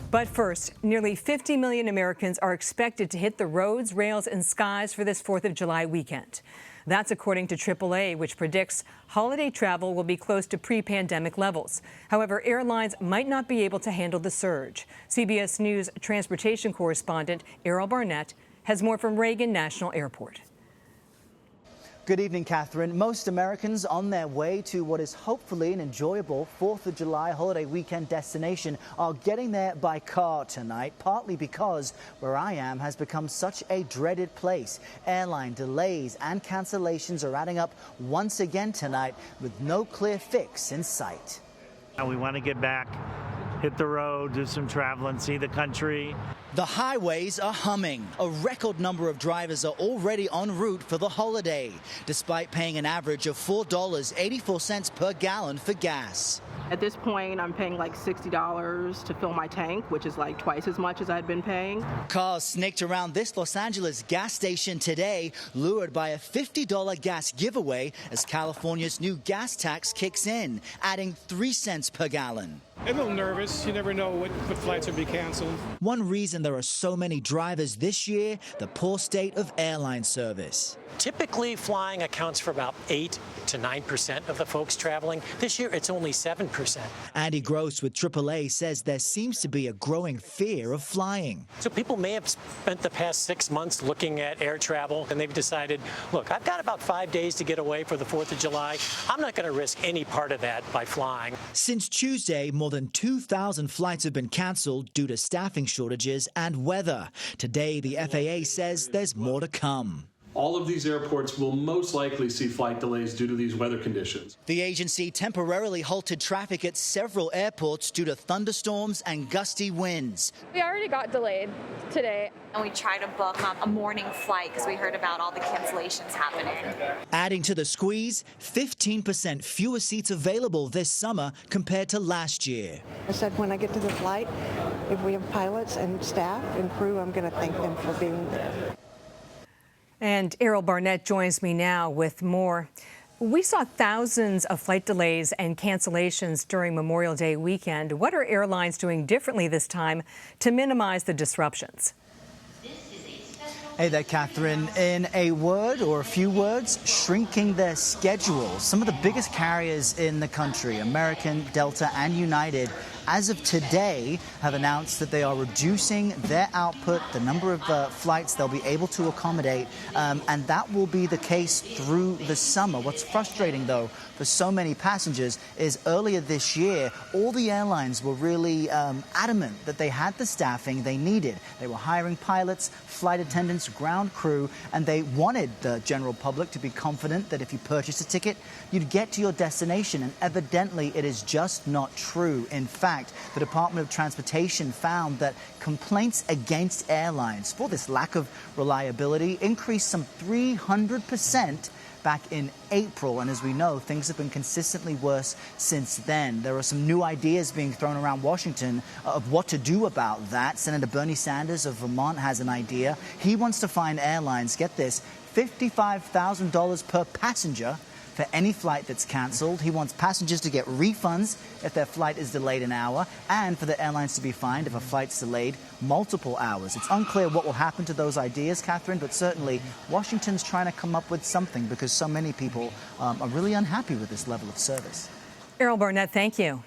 But first, nearly 50 million Americans are expected to hit the roads, rails, and skies for this 4th of July weekend. That's according to AAA, which predicts holiday travel will be close to pre-pandemic levels. However, airlines might not be able to handle the surge. CBS News transportation correspondent Errol Barnett has more from Reagan National Airport. Good evening, Catherine. Most Americans on their way to what is hopefully an enjoyable 4th of July holiday weekend destination are getting there by car tonight, partly because where I am has become such a dreaded place. Airline delays and cancellations are adding up once again tonight with no clear fix in sight. We want to get back, hit the road, do some traveling, see the country. The highways are humming. A record number of drivers are already en route for the holiday, despite paying an average of $4.84 per gallon for gas. At this point, I'm paying like $60 to fill my tank, which is like twice as much as I'd been paying. Cars snaked around this Los Angeles gas station today, lured by a $50 gas giveaway as California's new gas tax kicks in, adding 3 cents per gallon. A little nervous. You never know what flights will be canceled. One reason there are so many drivers this year, the poor state of airline service. Typically, flying accounts for about 8 to 9% of the folks traveling. This year, it's only 7%. Andy Gross with AAA says there seems to be a growing fear of flying. So people may have spent the past 6 months looking at air travel, and they've decided, look, I've got about 5 days to get away for the 4th of July. I'm not going to risk any part of that by flying. Since Tuesday, more than 2,000 flights have been canceled due to staffing shortages and weather. Today, the FAA says there's more to come. All of these airports will most likely see flight delays due to these weather conditions. The agency temporarily halted traffic at several airports due to thunderstorms and gusty winds. We already got delayed today. And we tried to book a morning flight because we heard about all the cancellations happening. Adding to the squeeze, 15% fewer seats available this summer compared to last year. I said when I get to the flight, if we have pilots and staff and crew, I'm going to thank them for being there. And Errol Barnett joins me now with more. We saw thousands of flight delays and cancellations during Memorial Day weekend. What are airlines doing differently this time to minimize the disruptions? Hey there, Catherine. In a word or a few words, shrinking their schedules. Some of the biggest carriers in the country, American, Delta, and United, as of today, have announced that they are reducing their output, the number of flights they'll be able to accommodate, and that will be the case through the summer. What's frustrating, though, for so many passengers is earlier this year, all the airlines were really adamant that they had the staffing they needed. They were hiring pilots, flight attendants, ground crew, and they wanted the general public to be confident that if you purchased a ticket, you'd get to your destination, and evidently it is just not true. In fact, the Department of Transportation found that complaints against airlines for this lack of reliability increased some 300% back in April, and as we know, things have been consistently worse since then. There are some new ideas being thrown around Washington of what to do about that. Senator Bernie Sanders of Vermont has an idea. He wants to fine airlines, get this, $55,000 per passenger for any flight that's canceled. He wants passengers to get refunds if their flight is delayed an hour, and for the airlines to be fined if a flight's delayed multiple hours. It's unclear what will happen to those ideas, Catherine, but certainly Washington's trying to come up with something because so many people are really unhappy with this level of service. Errol Barnett, thank you.